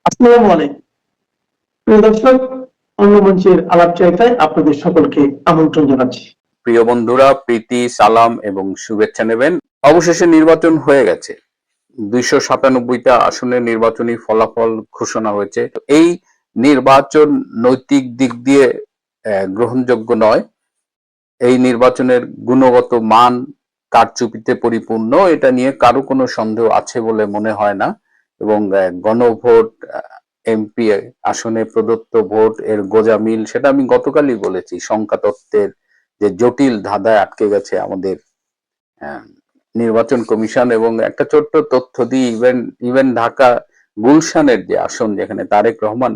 আসসালামু আলাইকুম। প্রিয় দর্শক, অন্য মঞ্চের আলাপচারিতায় আপনাদের সকলকে আমন্ত্রণ জানাচ্ছি। প্রিয় বন্ধুরা, প্রীতি, সালাম এবং শুভেচ্ছা নেবেন। অবশেষে নির্বাচন হয়ে গেছে। 297টা আসনের নির্বাচনী ফলাফল ঘোষণা হয়েছে। এই নির্বাচন নৈতিক দিক দিয়ে গ্রহণযোগ্য নয়। এই নির্বাচনের গুণগত মান কারচুপিতে পরিপূর্ণ, এটা নিয়ে কারো কোনো সন্দেহ আছে বলে মনে হয় না। এবং গণভোট, এমপি আসনে প্রদত্ত ভোট এর গোঁজামিল, সেটা আমি গতকালই বলেছি। সংখ্যা তত্ত্বের যে জটিল ধাঁধায় আটকে গেছে আমাদের নির্বাচন কমিশন। এবং একটা ছোট্ট তথ্য দিই, ইভেন ঢাকা গুলশানের যে আসন যেখানে তারেক রহমান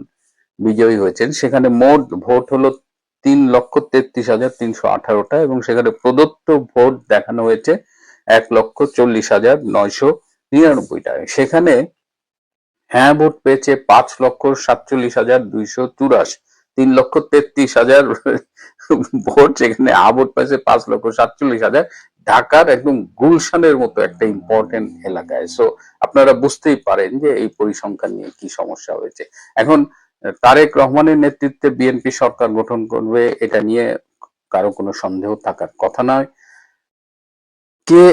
বিজয়ী হয়েছেন, সেখানে মোট ভোট হলো 3,33,318টা এবং সেখানে প্রদত্ত ভোট দেখানো হয়েছে 1,40,999টা। সেখানে হ্যাঁ ভোট পেয়েছে 5,47,284। 3,33,000 ভোট, সেখানে আ ভোট পেয়েছে 5,47,000, ঢাকার একদম গুলশানের মতো একটা ইম্পর্টেন্ট এলাকায়। সো আপনারা বুঝতেই পারেন যে এই পরিসংখ্যান নিয়ে কি সমস্যা হয়েছে। এখন তারেক রহমানের নেতৃত্বে বিএনপি সরকার গঠন করবে, এটা নিয়ে কারো কোনো সন্দেহ থাকার কথা নয়। কে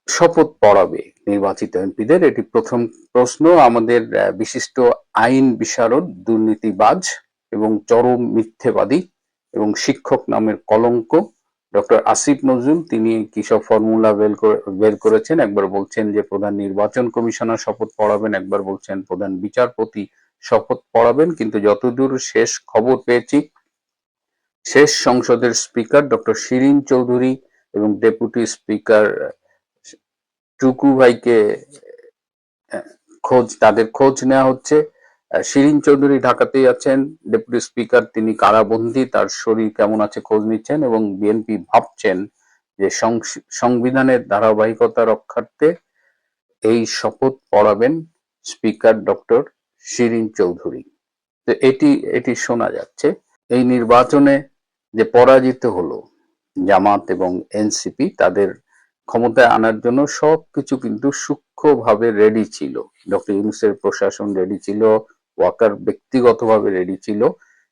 শপথ পড়াবে নির্বাচিত এমপিদের, এটি প্রথম প্রশ্ন। আমাদের বিশিষ্ট আইন বিশারদ, দুর্নীতিবাজ এবং চরম মিথ্যেবাদী এবং শিক্ষক নামের কলঙ্ক ডক্টর আসিফ নজরুল, তিনি কি সব ফর্মুলা বের করেছেন। একবার বলছেন যে প্রধান নির্বাচন কমিশনার শপথ পড়াবেন, একবার বলছেন প্রধান বিচারপতি শপথ পড়াবেন। কিন্তু যতদূর শেষ খবর পেয়েছি, শেষ সংসদের স্পিকার ডক্টর শিরীন চৌধুরী এবং ডেপুটি স্পিকার টুকু ভাইকে তাদের খোঁজ নেওয়া হচ্ছে। শিরীন চৌধুরী ঢাকাতেই আছেন, ডেপুটি স্পিকার তিনি কারাবন্দী, তার শরীর কেমন আছে খোঁজ নিচ্ছেন। এবং বিএনপি ভাবছেন যে সংবিধানের ধারাবাহিকতা রক্ষার্থে এই শপথ পড়াবেন স্পিকার ডক্টর শিরীন চৌধুরী। তো এটি এটি শোনা যাচ্ছে। এই নির্বাচনে যে পরাজিত হলো জামাত এবং এনসিপি, তাদের ক্ষমতায় আনার জন্য সবকিছু কিন্তু সূক্ষ্মভাবে রেডি ছিল। ডক্টর ইউনূসের প্রশাসন রেডি ছিল, ওয়াকার ব্যক্তিগতভাবে রেডি ছিল,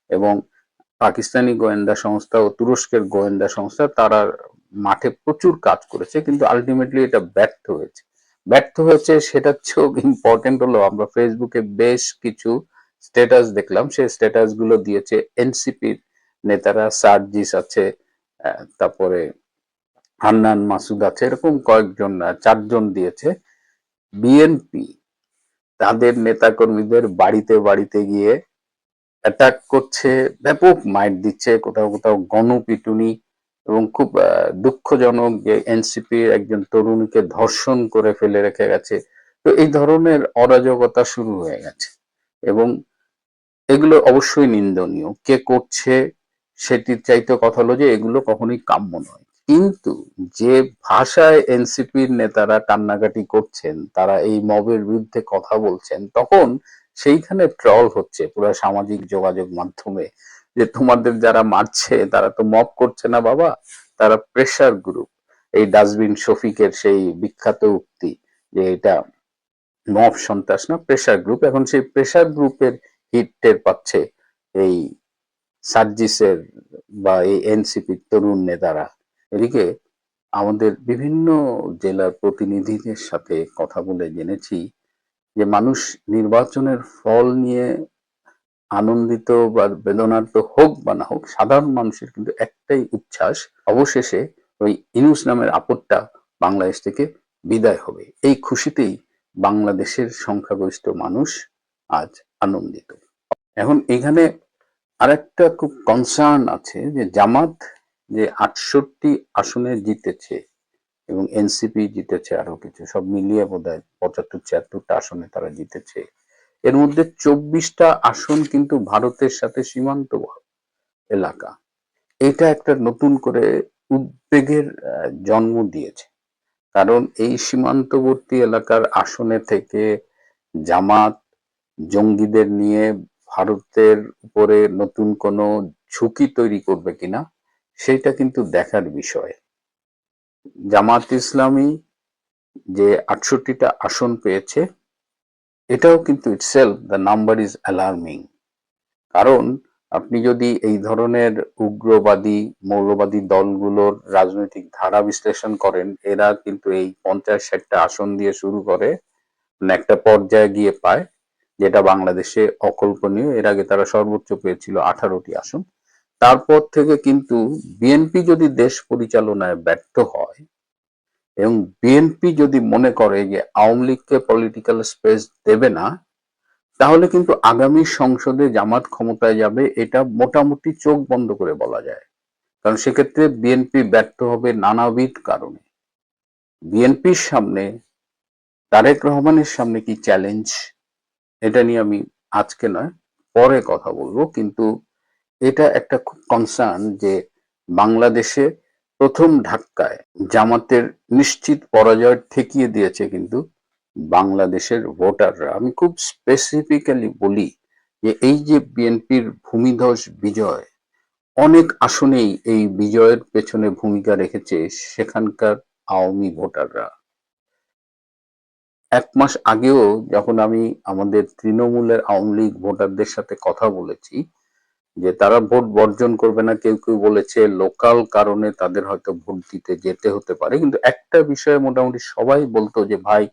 এবং পাকিস্তানি গোয়েন্দা সংস্থা ও তুরস্কের গোয়েন্দা সংস্থা তারা মাঠে প্রচুর কাজ করেছে। কিন্তু আলটিমেটলি এটা ব্যর্থ হয়েছে। সেটা চেয়েও ইম্পর্টেন্ট হলো, আমরা ফেসবুকে বেশ কিছু স্ট্যাটাস দেখলাম, সেই স্ট্যাটাস গুলো দিয়েছে এনসিপির নেতারা। সার্জিস আছে, তারপরে হান্নান মাসুদ আছে, এরকম কয়েকজন, 4জন দিয়েছে। বিএনপি তাদের নেতাকর্মীদের বাড়িতে বাড়িতে গিয়ে অ্যাটাক করছে, ব্যাপক মাইর দিচ্ছে, কোথাও কোথাও গণপিটুনি। এবং খুব দুঃখজনক যে এনসিপির একজন তরুণীকে ধর্ষণ করে ফেলে রেখে গেছে। তো এই ধরনের অরাজকতা শুরু হয়ে গেছে এবং এগুলো অবশ্যই নিন্দনীয়। কে করছে সেটির চাইতে কথা হলো যে এগুলো কখনোই কাম্য নয়। কিন্তু যে ভাষায় এনসিপির নেতারা কান্নাকাটি করছেন, তারা এই মবের বিরুদ্ধে কথা বলছেন, তখন সেইখানে ট্রল হচ্ছে পুরো সামাজিক যোগাযোগ মাধ্যমে যে তোমাদের যারা মারছে তারা তো মব করছে না বাবা, তারা প্রেসার গ্রুপ। এই ডাস্টবিন শফিকের সেই বিখ্যাত উক্তি যে এটা মব সন্ত্রাস না, প্রেসার গ্রুপ। এখন সেই প্রেসার গ্রুপের হিট টের পাচ্ছে এই সার্জিসের বা এই এনসিপির তরুণ নেতারা। এদিকে আমাদের বিভিন্ন জেলার প্রতিনিধিদের সাথে কথা বলে জেনেছি যে মানুষ নির্বাচনের ফল নিয়ে আনন্দিত বা বেদনার্ত হোক বা না হোক, সাধারণ মানুষের কিন্তু একটাই উচ্ছ্বাস, অবশেষে ওই ইউনূস নামের আপদটা বাংলাদেশ থেকে বিদায় হবে। এই খুশিতেই বাংলাদেশের সংখ্যাগরিষ্ঠ মানুষ আজ আনন্দিত। এখন এখানে আরেকটা খুব কনসার্ন আছে যে জামাত যে 68 আসনে জিতেছে এবং এনসিপি জিতেছে আরো কিছু, সব মিলিয়ে বোধহয় 75-76টা আসনে তারা জিতেছে। এর মধ্যে 24টা আসন কিন্তু ভারতের সাথে সীমান্ত এলাকা। এটা একটা নতুন করে উদ্বেগের জন্ম দিয়েছে। কারণ এই সীমান্তবর্তী এলাকার আসনে থেকে জামাত জঙ্গিদের নিয়ে ভারতের উপরে নতুন কোনো ঝুঁকি তৈরি করবে কিনা, সেটা কিন্তু দেখার বিষয়। জামাত ইসলামী যে 68টা আসন পেয়েছে, এটাও কিন্তু itself the number is alarming. কারণ আপনি যদি এই ধরনের উগ্রবাদী মৌলবাদী দলগুলোর রাজনৈতিক ধারা বিশ্লেষণ করেন, এরা কিন্তু এই 50-60টা আসন দিয়ে শুরু করে একটা পর্যায়ে গিয়ে পায়, যেটা বাংলাদেশে অকল্পনীয়। এর আগে তারা সর্বোচ্চ পেয়েছিল 18টি আসন। তারপর থেকে কিন্তু বিএনপি যদি দেশ পরিচালনায় ব্যর্থ হয় এবং বিএনপি যদি মনে করে যে আওয়ামী লীগকে পলিটিক্যাল স্পেস দেবে না, তাহলে কিন্তু আগামী সংসদে জামাত ক্ষমতায় যাবে, এটা মোটামুটি চোখ বন্ধ করে বলা যায়। কারণ সেক্ষেত্রে বিএনপি ব্যর্থ হবে নানাবিধ কারণে। বিএনপির সামনে, তারেক রহমানের সামনে কি চ্যালেঞ্জ, এটা নিয়ে আমি আজকে নয় পরে কথা বলবো। কিন্তু এটা একটা খুব কনসার্ন যে বাংলাদেশে প্রথম ধাক্কায় জামাতের নিশ্চিত পরাজয় ঠেকিয়ে দিয়েছে কিন্তু বাংলাদেশের ভোটাররা। আমি খুব স্পেসিফিক্যালি বলি যে এই যে বিএনপির ভূমিধস বিজয়, অনেক আসনেই এই বিজয়ের পেছনে ভূমিকা রেখেছে সেখানকার আওয়ামী ভোটাররা। 1 মাস আগেও যখন আমি আমাদের তৃণমূলের আওয়ামী লীগ ভোটারদের সাথে কথা বলেছি যে তারা ভোট বর্জন করবে না, কেউ কেউ বলেছে লোকাল কারণে তাদের হয়তো ভোট দিতে যেতে হতে পারে, কিন্তু একটা বিষয়ে মোটামুটি সবাই বলতো যে ভাই,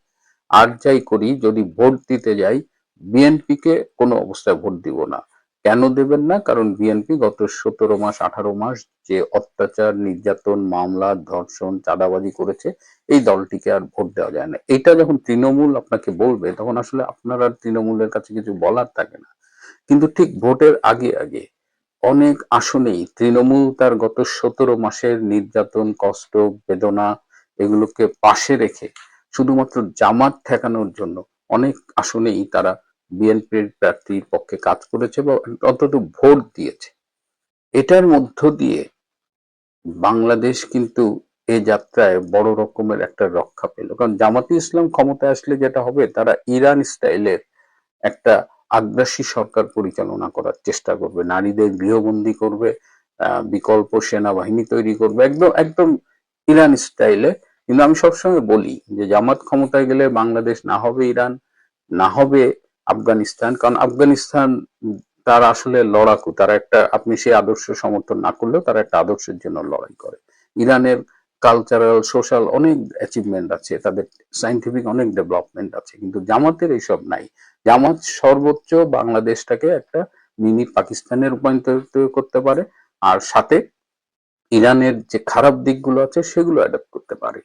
আর যাই করি যদি ভোট দিতে যাই বিএনপি কে কোনো অবস্থায় ভোট দিব না। কেন দেবেন না? কারণ বিএনপি গত 17 মাস 18 মাস যে অত্যাচার, নির্যাতন, মামলা, ধর্ষণ, চাঁদাবাজি করেছে, এই দলটিকে আর ভোট দেওয়া যায় না। এটা যখন তৃণমূল আপনাকে বলবে তখন আসলে আপনার আর তৃণমূলের কাছে কিছু বলার থাকে না। কিন্তু ঠিক ভোটের আগে আগে অনেক আসনেই তৃণমূল তার গত 17 মাসের নির্যাতন, কষ্ট, বেদনা এগুলোকে পাশে রেখে শুধুমাত্র জামাত ঠেকানোর জন্য অনেক আসনেই তারা বিএনপির প্রার্থীর পক্ষে কাজ করেছে বা অন্তত ভোট দিয়েছে। এটার মধ্য দিয়ে বাংলাদেশ কিন্তু এ যাত্রায় বড় রকমের একটা রক্ষা পেল। কারণ জামাতে ইসলাম ক্ষমতায় আসলে যেটা হবে, তারা ইরান স্টাইলের একটা আগ্রাসী সরকার পরিচালনা করার চেষ্টা করবে, নারীদের গৃহবন্দী করবে, বিকল্প সেনাবাহিনী তৈরি করবে, একদম একদম ইরান স্টাইলে। কিন্তু আমি সবসময় বলি যে জামাত ক্ষমতায় গেলে বাংলাদেশ না হবে ইরান, না হবে আফগানিস্তান। কারণ আফগানিস্তান তারা আসলে লড়াকু, তারা একটা, আপনি সেই আদর্শ সমর্থন না করলেও তারা একটা আদর্শের জন্য লড়াই করে। ইরানের কালচারাল, সোশ্যাল অনেক অ্যাচিভমেন্ট আছে, তাদের সাইন্টিফিক অনেক ডেভেলপমেন্ট আছে, কিন্তু জামাতের এইসব নাই। জামাত সর্বোচ্চ বাংলাদেশটাকে একটা মিনি পাকিস্তানে রূপান্তরিত করতে পারে, আর সাথে ইরানের যে খারাপ দিকগুলো আছে সেগুলো অ্যাডাপ্ট করতে পারে।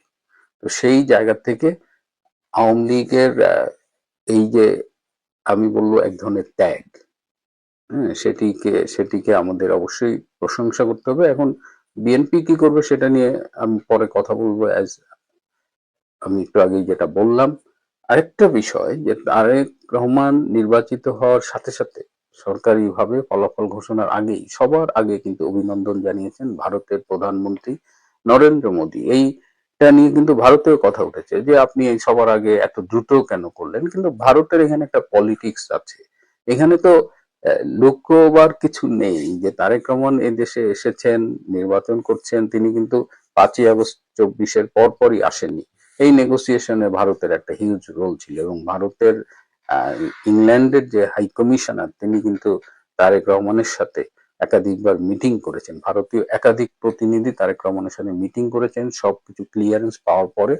তো সেই জায়গা থেকে আওয়ামী লীগের এই যে আমি বলবো এক ধরনের ত্যাগ, হ্যাঁ, সেটিকে আমাদের অবশ্যই প্রশংসা করতে হবে। এখন বিএনপি কি করবে সেটা নিয়ে আমি পরে কথা বলবো। আমি একটু আগেই যেটা বললাম, আরেকটা বিষয় যে তারেক রহমান নির্বাচিত হওয়ার সাথে সাথে সরকারিভাবে ফলাফল ঘোষণার আগেই সবার আগে কিন্তু অভিনন্দন জানিয়েছেন ভারতের প্রধানমন্ত্রী নরেন্দ্র মোদী। এইটা নিয়ে কিন্তু ভারতেও কথা উঠেছে যে আপনি এই সবার আগে এত দ্রুত কেন করলেন। কিন্তু ভারতের এখানে একটা পলিটিক্স আছে। এখানে তো লুকোবার কিছু নেই যে তারেক রহমান এই দেশে এসেছেন, নির্বাচন করছেন। তিনি কিন্তু 5ই আগস্ট 24-এর পরপরই আসেননি। এই নেগোসিয়েশনে ভারতের একটা হিউজ রোল ছিল, এবং ভারতের ইংল্যান্ডের যে হাই কমিশনার তিনি কিন্তু তারেক রহমানের সাথে একাধিকবার মিটিং করেছেন। ভারতীয় একাধিক প্রতিনিধি তারেক রহমানের সাথে মিটিং করেছেন। সবকিছু ক্লিয়ারেন্স পাওয়ার পরে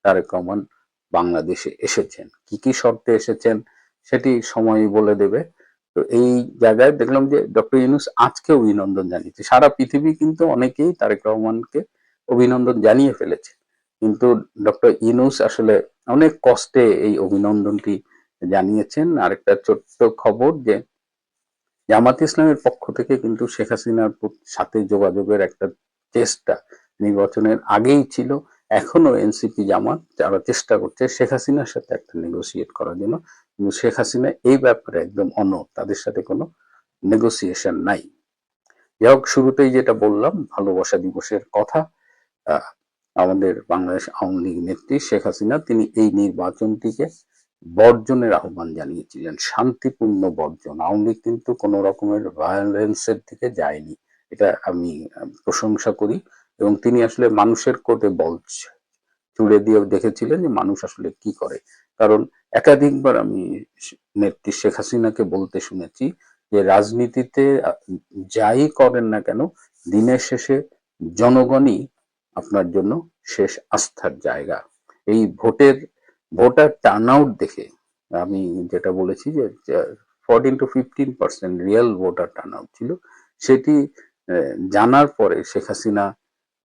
তারেক রহমান বাংলাদেশে এসেছেন। কি কি শর্তে এসেছেন সেটি সময়ই বলে দেবে। তো এই জায়গায় দেখলাম যে ডক্টর ইউনূস আজকে অভিনন্দন জানিয়েছে। সারা পৃথিবী কিন্তু অনেকেই তারেক রহমানকে অভিনন্দন জানিয়ে ফেলেছে, কিন্তু ডক্টর ইউনূস আসলে অনেক কষ্টে এই অভিনন্দনটি জানিয়েছেন। আরেকটা ছোট্ট খবর যে জামাত ইসলামের পক্ষ থেকে কিন্তু শেখ হাসিনার সাথে যোগাযোগের একটা চেষ্টা নির্বাচনের আগেই ছিল। এখনো এনসিপি জামাত যারা চেষ্টা করছে শেখ হাসিনার সাথে একটা নেগোসিয়েট করার জন্য, কিন্তু শেখ হাসিনা এই ব্যাপারে একদম অনড়, তাদের সাথে কোনো নেগোসিয়েশন নাই। যাই হোক, শুরুতেই যেটা বললাম ভালোবাসা দিবসের কথা, আহ, আমাদের বাংলাদেশ আওয়ামী লীগ নেত্রী শেখ হাসিনা তিনি এই নির্বাচনটিকে বর্জনের আহ্বান জানিয়েছিলেন, শান্তিপূর্ণ বর্জন। আওয়ামী লীগ কিন্তু কোনো রকমের ভায়োলেন্সের দিকে যায়নি, এটা আমি প্রশংসা করি। এবং তিনি আসলে মানুষের কোর্টে বলছে জুড়ে দিয়ে দেখেছিলেন যে মানুষ আসলে কি করে। কারণ একাধিকবার আমি নেত্রী শেখ হাসিনাকে বলতে শুনেছি যে রাজনীতিতে যাই করেন না কেন, দিনের শেষে জনগণই আপনার জন্য শেষ আস্থার জায়গা। এই ভোটার টার্ন আউট দেখে আমি যেটা বলেছি যে 14 to 15% real voter turn out ছিল, সেটি জানার পরে শেখ হাসিনা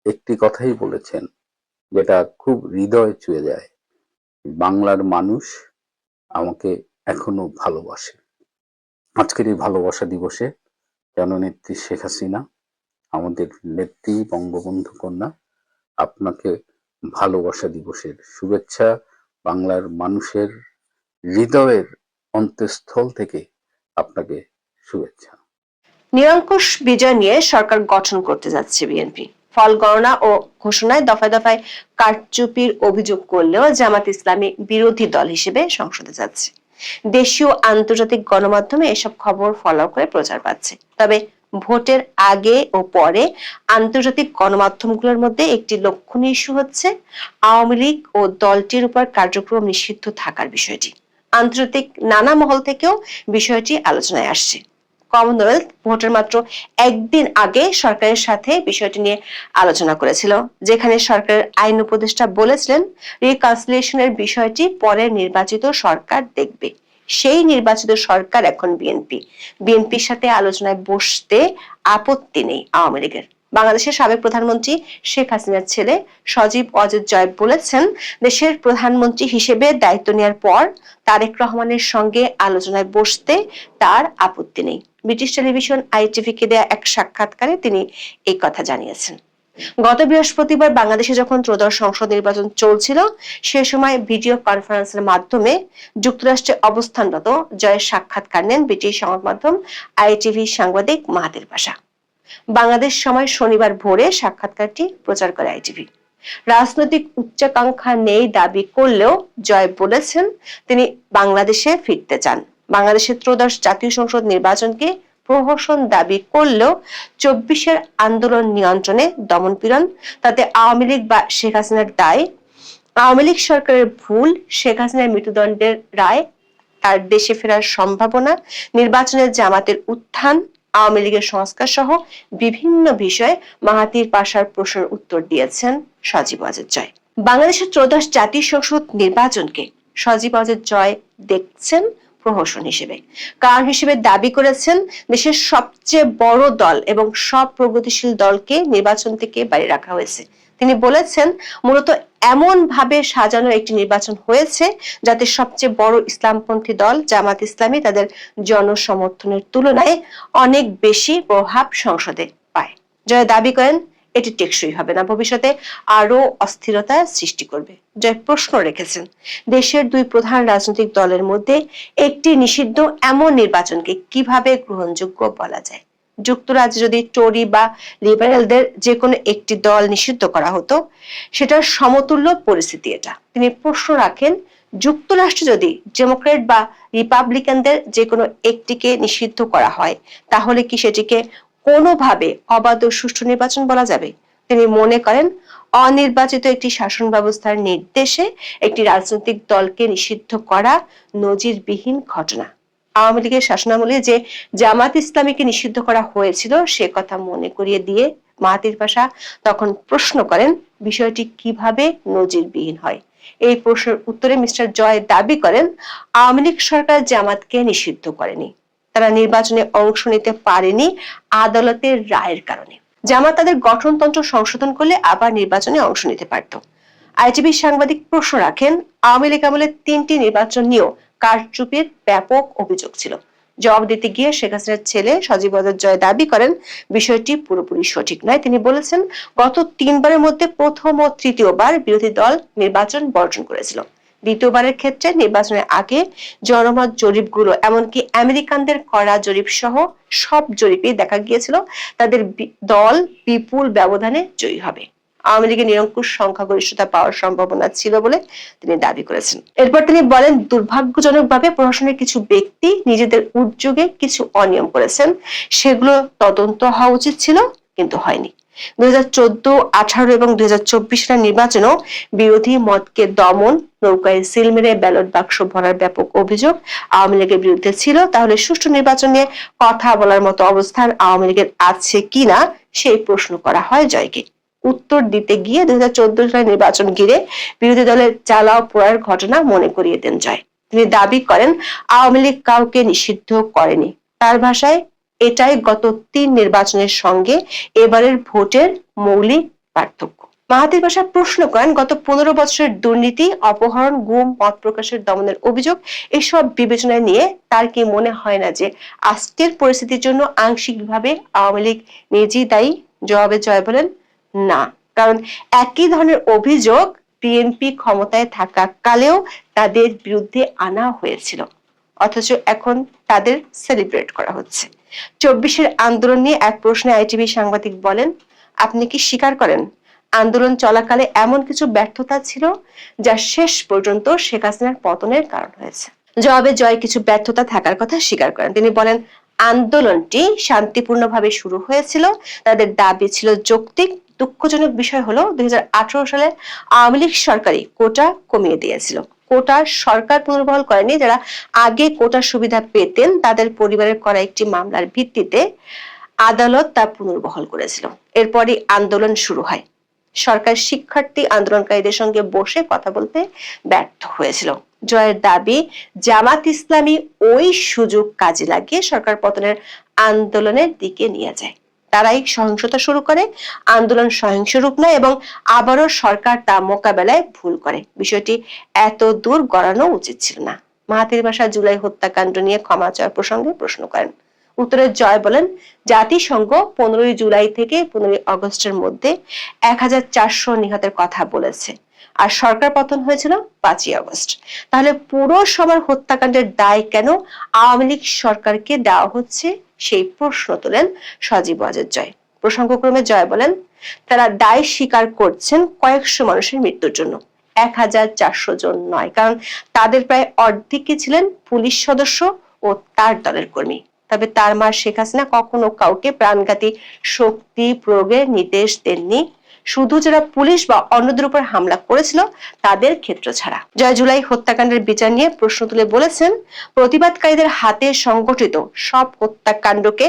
একটি কথাই বলেছেন যেটা খুব হৃদয় ছুঁয়ে যায়, বাংলার মানুষ আমাকে এখনো ভালোবাসে। আজকের এই ভালোবাসা দিবসে জননেত্রী শেখ হাসিনা, আমাদের নেত্রী বঙ্গবন্ধু কন্যা, আপনাকে ভালোবাসা দিবসের শুভেচ্ছা। বাংলার মানুষের হৃদয়ের অন্তঃস্থল থেকে আপনাকে শুভেচ্ছা। নিরঙ্কুশ বিজয় নিয়ে সরকার গঠন করতে যাচ্ছে বিএনপি। ফল গণনা ও ঘোষণায় দফায় দফায় কারচুপির অভিযোগ করলেও জামাত ইসলামী বিরোধী দল হিসেবে সংসদে যাচ্ছে। দেশীয় আন্তর্জাতিক গণমাধ্যমে এসব খবর ফলাও করে প্রচার পাচ্ছে। তবে ভোটের আগে ও পরে আন্তর্জাতিক গণমাধ্যমগুলোর মধ্যে একটি লক্ষণীয় ইস্যু হচ্ছে আওয়ামী লীগ ও দলটির উপর কার্যক্রম নিষিদ্ধ থাকার বিষয়টি। আন্তর্জাতিক নানা মহল থেকেও বিষয়টি আলোচনায় আসছে। কমনওয়েলথ ভোটের মাত্র একদিন আগে সরকারের সাথে বিষয়টি নিয়ে আলোচনা করেছিল, যেখানে সরকারের আইন উপদেষ্টা বলেছিলেন রিকনসিলিয়েশনের বিষয়টি পরে নির্বাচিত সরকার দেখবে। সেই নির্বাচিত সরকার এখন বিএনপির সাথে আলোচনায় বসতে আপত্তি নেই আওয়ামী লীগের। বাংলাদেশের সাবেক প্রধানমন্ত্রী শেখ হাসিনার ছেলে সজীব ওয়াজেদ জয় বলেছেন, দেশের প্রধানমন্ত্রী হিসেবে দায়িত্ব নেওয়ার পর তারেক রহমানের সঙ্গে আলোচনায় বসতে তার আপত্তি নেই। ব্রিটিশ টেলিভিশন ITV-কে দেয়া এক সাক্ষাৎকারে তিনি এই কথা জানিয়েছেন। গত বৃহস্পতিবার বাংলাদেশে যখন ত্রয়োদশ সংসদ নির্বাচন চলছিল, সে সময় ভিডিও কনফারেন্সের মাধ্যমে যুক্তরাষ্ট্রে অবস্থানরত জয়ের সাক্ষাৎকার নেন ব্রিটিশ সংবাদ মাধ্যম ITV সাংবাদিক মাহাতির পাশা। বাংলাদেশ সময় শনিবার ভোরে সাক্ষাৎকারটি প্রচার করে ITV। রাজনৈতিক উচ্চাকাঙ্ক্ষা নেই দাবি করলেও জয় বলেছেন তিনি বাংলাদেশে ফিরতে চান। বাংলাদেশের ত্রয়োদশ জাতীয় সংসদ নির্বাচনকে প্রহসন দাবি করলেও 24-এর আন্দোলন নিয়ন্ত্রণে দমনপীড়ন, তাতে আওয়ামী লীগ বা শেখ হাসিনার দায়, আওয়ামী লীগ সরকারের ভুল, শেখ হাসিনার মৃত্যুদণ্ডের রায়, তার দেশে ফেরার সম্ভাবনা, নির্বাচনের জামাতের উত্থান, আওয়ামী লীগের সংস্কার সহ বিভিন্ন বিষয়ে মাহাতির পাশার প্রশ্নের উত্তর দিয়েছেন সজীব ওয়াজেদ জয়। বাংলাদেশের ত্রয়োদশ জাতীয় সংসদ নির্বাচনকে সজীব ওয়াজেদ জয় দেখছেন প্রহসন হিসেবে। কারণ হিসেবে দাবি করেছেন দেশের সবচেয়ে বড় দল এবং সব প্রগতিশীল দলকে নির্বাচন থেকে বাইরে রাখা হয়েছে। তিনি বলেছেন, মূলত এমন ভাবে সাজানো একটি নির্বাচন হয়েছে যাতে সবচেয়ে বড় ইসলামপন্থী দল জামাত ইসলামী তাদের জনসমর্থনের তুলনায় অনেক বেশি প্রভাব সংসদে পায়। জয় দাবি করেন এটি টেকসই হবে না, ভবিষ্যতে আরো অস্থিরতা সৃষ্টি করবে। জয় প্রশ্ন রেখেছেন, দেশের দুই প্রধান রাজনৈতিক দলের মধ্যে একটি নিষিদ্ধ এমন নির্বাচনকে কিভাবে গ্রহণযোগ্য বলা যায়? যুক্তরাজ্যে যদি টরি বা লিবারেলদের যে কোনো একটি দল নিষিদ্ধ করা হতো, সেটার সমতুল্য পরিস্থিতি এটা। তিনি প্রশ্ন রাখেন, যুক্তরাষ্ট্রে যদি ডেমোক্রেট বা রিপাবলিকানদের যে কোনো একটিকে নিষিদ্ধ করা হয়, তাহলে কি সেটিকে কোনোভাবে অবাধ ও সুষ্ঠু নির্বাচন বলা যাবে? তিনি মনে করেন অনির্বাচিত একটি শাসন ব্যবস্থার নির্দেশে একটি রাজনৈতিক দলকে নিষিদ্ধ করা নজিরবিহীন ঘটনা। আওয়ামী লীগের শাসনামলে যে জামাত ইসলামীকে নিষিদ্ধ করা হয়েছিল সে কথা মনে করিয়ে দিয়ে মাহাতির পাশা তখন প্রশ্ন করেন, বিষয়টি কিভাবে নজিরবিহীন হয়? এই প্রশ্নের উত্তরে মিস্টার জয় দাবি করেন, আওয়ামী লীগ সরকার জামাতকে নিষিদ্ধ করেনি, তারা নির্বাচনে অংশ নিতে পারেনি আদালতের রায়ের কারণে। জামাত তাদের গঠনতন্ত্র সংশোধন করলে আবার নির্বাচনে অংশ নিতে পারত। ITV সাংবাদিক প্রশ্ন রাখেন, আওয়ামী লীগ আমলে 3টি নির্বাচন নিয়েও কারচুপির ব্যাপক অভিযোগ ছিল। জবাব দিতে গিয়ে শেখ হাসিনার ছেলে সজীব ওয়াজেদ জয় দাবি করেন বিষয়টি পুরোপুরি সঠিক নয়। তিনি বলেছেন, গত 3বারের মধ্যে প্রথম ও তৃতীয়বার বিরোধী দল নির্বাচন বর্জন করেছিল। দ্বিতীয়বারের ক্ষেত্রে নির্বাচনের আগে জনমত জরিপগুলো, এমনকি আমেরিকানদের করা জরিপ সহ সব জরিপে দেখা গিয়েছিল তাদের দল বিপুল ব্যবধানে জয়ী হবে। আওয়ামী লীগের নিরঙ্কুশ সংখ্যাগরিষ্ঠতা পাওয়ার সম্ভাবনা ছিল বলে তিনি দাবি করেছেন। এরপর তিনি বলেন, দুর্ভাগ্যজনকভাবে প্রশাসনের কিছু ব্যক্তি নিজেদের উদ্যোগে কিছু অনিয়ম করেছেন, সেগুলো তদন্ত হওয়া উচিত ছিল কিন্তু হয়নি। 2014, 18 এবং 2024 সালের নির্বাচনেও বিরোধী মতকে দমন, নৌকায় সিল মেরে ব্যালট বাক্স ভরার ব্যাপক অভিযোগ আওয়ামী লীগের বিরুদ্ধে ছিল। তাহলে সুষ্ঠু নির্বাচন নিয়ে কথা বলার মতো অবস্থান আওয়ামী লীগের আছে কিনা সেই প্রশ্ন করা হয় জয়কে। উত্তর দিতে গিয়ে 2014 সালের নির্বাচন ঘিরে বিরোধী দলের চালাও পোড়ার ঘটনা মনে করিয়ে দেন জয়। তিনি দাবি করেন আওয়ামী লীগ কাউকে নিষিদ্ধ করেনি। তার ভাষায় এটাই গত 3 নির্বাচনের সঙ্গে এবারের ভোটের মৌলিক পার্থক্য। মাহাথির পাশা প্রশ্ন করেন গত 15 বছরের দুর্নীতি, অপহরণ, গুম, মত প্রকাশের দমনের অভিযোগ এসব বিবেচনায় নিয়ে তার কি মনে হয় না যে আজকের পরিস্থিতির জন্য আংশিকভাবে আওয়ামী লীগ নিজেই দায়ী? জবাবে জয় বলেন না, কারণ একই ধরনের অভিযোগ বিএনপি ক্ষমতায় থাকা কালেও তাদের বিরুদ্ধে আনা হয়েছিল, অথচ এখন তাদের সেলিব্রেট করা হচ্ছে। 24-এর আন্দোলন নিয়ে এক প্রশ্নে আইটিভি সাংবাদিক বলেন, আপনি কি স্বীকার করেন আন্দোলন চলাকালে এমন কিছু ব্যর্থতা ছিল যা শেষ পর্যন্ত শেখ হাসিনার পতনের কারণ হয়েছে? জবাবে জয় কিছু ব্যর্থতা থাকার কথা স্বীকার করেন। তিনি বলেন, আন্দোলনটি শান্তিপূর্ণভাবে শুরু হয়েছিল, তাদের দাবি ছিল যৌক্তিক। দুঃখজনক বিষয় হলো 2018 সালে আওয়ামী লীগ সরকারই কোটা কমিয়ে দিয়েছিল। কোটা সরকার পুনর্বহাল করেনি। যারা আগে কোটার সুবিধা পেতেন তাদের পরিবারের করা একটি মামলার ভিত্তিতে আদালত তা পুনর্বহাল করেছিল। এরপরই আন্দোলন শুরু হয়। সরকার শিক্ষার্থী আন্দোলনকারীদের সঙ্গে বসে কথা বলতে ব্যর্থ হয়েছিল। জয়ের দাবি, জামাত ইসলামী ওই সুযোগ কাজে লাগিয়ে সরকার পতনের আন্দোলনের দিকে নিয়ে যায়। তারাই সহিংসতা শুরু করে, আন্দোলন সহিংস রূপ নেয় এবং আবারও সরকার তা মোকাবেলায় ভুল করে। বিষয়টি এত দূর গড়ানো উচিত ছিল না। মাহাথির পাশা জুলাই হত্যাকাণ্ড নিয়ে ক্ষমা চাওয়ার প্রসঙ্গে প্রশ্ন করেন। উত্তরে জয় বলেন, জাতিসংঘ 15 জুলাই থেকে 15 আগস্টের মধ্যে 1400 নিহতের কথা বলেছে, আর সরকার পতন হয়েছিল 5 আগস্ট। তাহলে পুরো সবার হত্যাকাণ্ডের দায় কেন আওয়ামী লীগ সরকারকে দেওয়া হচ্ছে সেই প্রশ্ন তোলেন সজীব ওয়াজেদ জয়। প্রসঙ্গক্রমে জয় বলেন, তারা দায় স্বীকার করছেন কয়েকশো মানুষের মৃত্যুর জন্য, 1400 জন নয়, কারণ তাদের প্রায় অর্ধেকই ছিলেন পুলিশ সদস্য ও তার দলের কর্মী। তবে তার মা শেখ হাসিনা কখনো কাউকে প্রাণঘাতী শক্তি প্রয়োগের নির্দেশ দেননি, শুধু যারা পুলিশ বা অন্যদের উপর হামলা করেছিল তাদের ক্ষেত্র ছাড়া। জয় জুলাই হত্যাকাণ্ডের বিচার নিয়ে প্রশ্ন তুলে বলেছেন, প্রতিবাদকারীদের হাতে সংগঠিত সব হত্যাকাণ্ডকে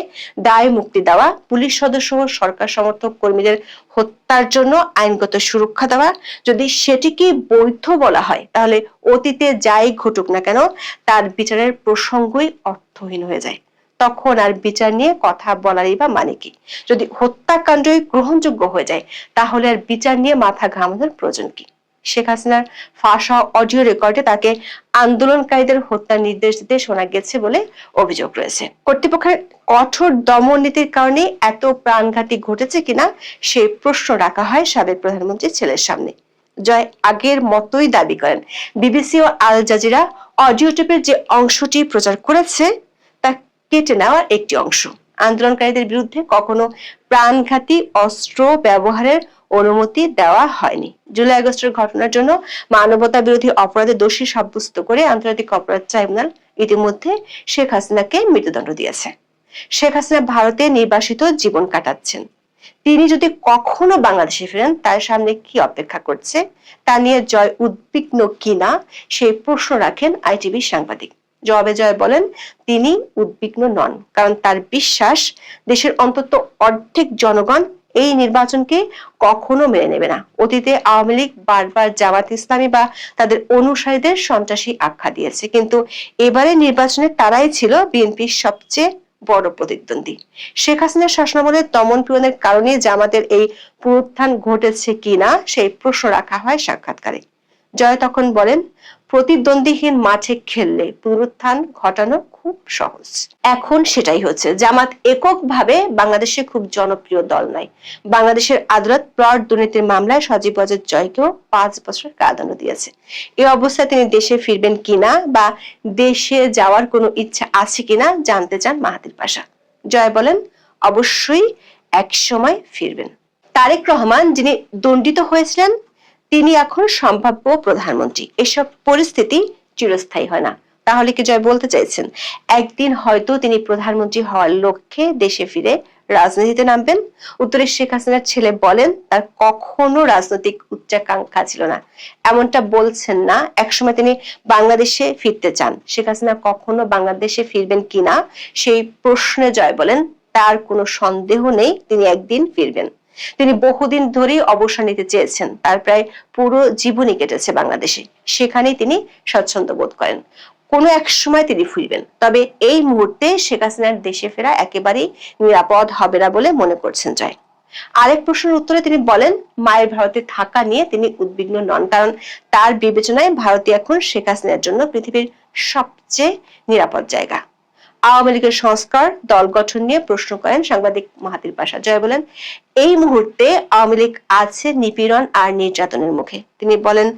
দায় মুক্তি দেওয়া, পুলিশ সদস্য ও সরকার সমর্থক কর্মীদের হত্যার জন্য আইনগত সুরক্ষা দেওয়া, যদি সেটিকে বৈধ বলা হয় তাহলে অতীতে যাই ঘটুক না কেন তার বিচারের প্রসঙ্গই অর্থহীন হয়ে যায়। তখন আর বিচার নিয়ে কথা বলারই বা মানে কি? যদি হত্যাকাণ্ডই গ্রহণযোগ্য হয়ে যায় তাহলে আর বিচার নিয়ে মাথা ঘামানোর প্রয়োজন কি? শেখ হাসিনার ফাঁস হওয়া অডিও রেকর্ডে তাকে আন্দোলনকারীদের হত্যার নির্দেশ দিতে শোনা গেছে বলে অভিযোগ রয়েছে। কর্তৃপক্ষের কঠোর দমন নীতির কারণে এত প্রাণঘাতী ঘটেছে কিনা সেই প্রশ্ন রাখা হয় সাবেক প্রধানমন্ত্রীর ছেলের সামনে। জয় আগের মতোই দাবি করেন, বিবিসি ও আল জাজিরা অডিও টেপের যে অংশটি প্রচার করেছে তা কেটে নেওয়ার একটি অংশ। আন্দোলনকারীদের বিরুদ্ধে কখনো প্রাণঘাতী অস্ত্র ব্যবহারের অনুমতি দেওয়া হয়নি। জুলাই আগস্টের ঘটনার জন্য মানবতা বিরোধী অপরাধে দোষী সাব্যস্ত করে আন্তর্জাতিক অপরাধ ট্রাইব্যুনাল ইতিমধ্যে শেখ হাসিনাকে মৃত্যুদণ্ড দিয়েছে। শেখ হাসিনা ভারতে নির্বাসিত জীবন কাটাচ্ছেন। তিনি যদি কখনো বাংলাদেশে ফেরেন তার সামনে কি অপেক্ষা করছে তা নিয়ে জয় উদ্বিগ্ন কিনা সেই প্রশ্ন রাখেন আইটিভি সাংবাদিক। জবাবে জয় বলেন, তিনি উদ্বিগ্ন নন, কারণ তার বিশ্বাস দেশের অন্তত অর্ধেক জনগণ এই নির্বাচনকে কখনো মেনে নেবে না। অতীতে আওয়ামী লীগ বারবার জামাত ইসলামী বা তাদের অনুসারীদের সন্ত্রাসী আখ্যা দিয়েছে, কিন্তু এবারে নির্বাচনে তারাই ছিল বিএনপির সবচেয়ে বড় প্রতিদ্বন্দ্বী। শেখ হাসিনার শাসনামলের দমন পীড়নের কারণে জামাতের এই পুনরুত্থান ঘটেছে কিনা সেই প্রশ্ন রাখা হয় সাক্ষাৎকারে। জয় তখন বলেন, প্রতিদ্বন্দ্বীহীন মাঠে খেললে পুনরুত্থান ঘটানো খুব সহজ। এখন সেটাই হচ্ছে। জামাত এককভাবে বাংলাদেশে খুব জনপ্রিয় দল নয়। বাংলাদেশের আদালত প্লট দুর্নীতির মামলায় সজীব ওয়াজেদ জয়কেও 5 বছর কারাদণ্ড দিয়েছে। এই অবস্থায় তিনি দেশে ফিরবেন কিনা বা দেশে যাওয়ার কোনো ইচ্ছা আছে কিনা জানতে চান মাহাথির পাশা। জয় বলেন, অবশ্যই এক সময় ফিরবেন। তারেক রহমান, যিনি দণ্ডিত হয়েছিলেন, তিনি এখন সম্ভাব্য প্রধানমন্ত্রী। এসব পরিস্থিতি চিরস্থায়ী হয় না, তাহলে কি জয় বলতে চাইছেন একদিন হয়তো তিনি প্রধানমন্ত্রী হওয়ার লক্ষ্যে দেশে ফিরে রাজনীতিতে নামবেন? উত্তরে শেখ হাসিনার ছেলে বলেন তার কখনো রাজনৈতিক উচ্চাকাঙ্ক্ষা ছিল না, এমনটা বলছেন না। একসময় তিনি বাংলাদেশে ফিরতে চান, শেখ হাসিনা কখনো বাংলাদেশে ফিরবেন কিনা সেই প্রশ্নে জয় বলেন তার কোনো সন্দেহ নেই তিনি একদিন ফিরবেন। তিনি বহুদিন ধরেই অবসর নিতে চেয়েছেন, তার প্রায় পুরো জীবনই কেটেছে বাংলাদেশে, সেখানেই তিনি স্বচ্ছন্দ বোধ করেন কোনো এক সময় তিনি ফিরবেন। তবে এই মুহূর্তে শেখ হাসিনার দেশে ফেরা একেবারেই নিরাপদ হবে না বলে মনে করছেন জয়। আরেক প্রশ্নের উত্তরে তিনি বলেন মায়ের ভারতে থাকা নিয়ে তিনি উদ্বিগ্ন নন, কারণ তার বিবেচনায় ভারতই এখন শেখ হাসিনার জন্য পৃথিবীর সবচেয়ে নিরাপদ জায়গা। আওয়ামী লীগের সংস্কার দল গঠন নিয়ে প্রশ্ন করেন সাংবাদিক মাহাতির পাশা। জয় বলেন এই মুহূর্তে আওয়ামী লীগ আছে নিপীড়ন আর নির্যাতনের মুখে। তিনি বলেন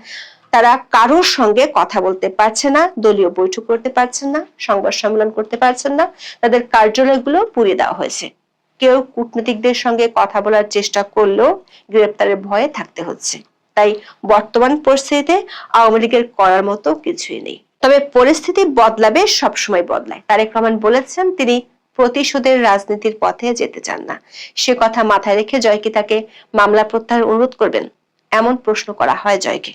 তারা কারোর সঙ্গে কথা বলতে পারছে না, দলীয় বৈঠক করতে পারছেন না, সংবাদ সম্মেলন করতে পারছেন না, তাদের কার্যালয়গুলো পুড়িয়ে দেওয়া হয়েছে। কেউ কূটনীতিকদের সঙ্গে কথা বলার চেষ্টা করলেও গ্রেপ্তারের ভয়ে থাকতে হচ্ছে। তাই বর্তমান পরিস্থিতিতে আওয়ামী লীগের করার মতো কিছুই নেই। তবে পরিস্থিতি বদলাবে, সবসময় বদলায়। তারেক রহমান বলেছেন তিনি প্রতিশোধের রাজনীতির পথে যেতে চান না। সে কথা মাথায় রেখে জয় কি তাকে মামলা প্রত্যাহার অনুরোধ করবেন, এমন প্রশ্ন করা হয় জয়কে।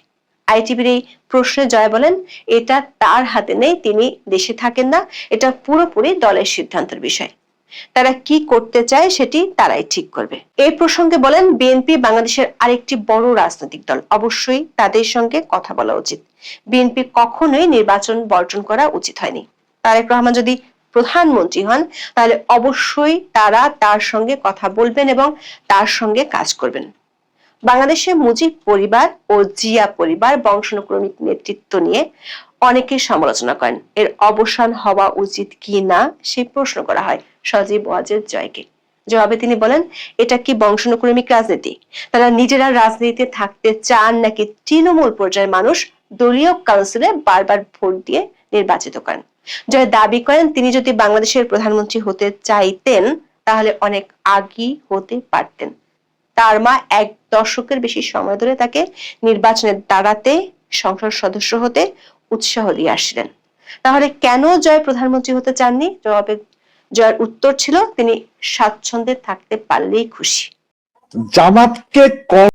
আইটিভির এই প্রশ্নে জয় বলেন এটা তার হাতে নেই, তিনি দেশে থাকেন না, এটা পুরোপুরি দলের সিদ্ধান্তের বিষয়। তারা কি করতে চায় সেটি তারাই ঠিক করবে। এই প্রসঙ্গে বলেন বিএনপি বাংলাদেশের আরেকটি বড় রাজনৈতিক দল, অবশ্যই তাদের সঙ্গে কথা বলা উচিত। বিএনপি কখনোই নির্বাচন বর্জন করা উচিত হয়নি। তারেক রহমান যদি প্রধানমন্ত্রী হন তাহলে অবশ্যই তারা তার সঙ্গে কথা বলবেন এবং তার সঙ্গে কাজ করবেন। বাংলাদেশে মুজিব পরিবার ও জিয়া পরিবার বংশানুক্রমিক নেতৃত্ব নিয়ে অনেকে সমালোচনা করেন, এর অবসান হওয়া উচিত কি না সেই প্রশ্ন করা হয় সজীব ওয়াজেদ জয়কে। জবাবে তিনি বলেন এটা কি বংশানুক্রমিক রাজনীতি? তারা নিজেরা রাজনীতিতে থাকতে চান নাকি তৃণমূল পর্যায়ের মানুষ দলীয় কাউন্সিলে বারবার ভোট দিয়ে নির্বাচিত করেন? জয় দাবি করেন তিনি যদি বাংলাদেশের প্রধানমন্ত্রী হতে চাইতেন তাহলে অনেক আগেই হতে পারতেন। তার মা 1 দশকের বেশি সময় ধরে তাকে নির্বাচনে দাঁড়াতে, সংসদ সদস্য হতে উৎসাহ দিয়ে আসছিলেন। তাহলে কেন জয় প্রধানমন্ত্রী হতে চাননি? জবাবে জয়ের উত্তর ছিল তিনি স্বাচ্ছন্দ্যে থাকতে পারলেই খুশি। জামাতকে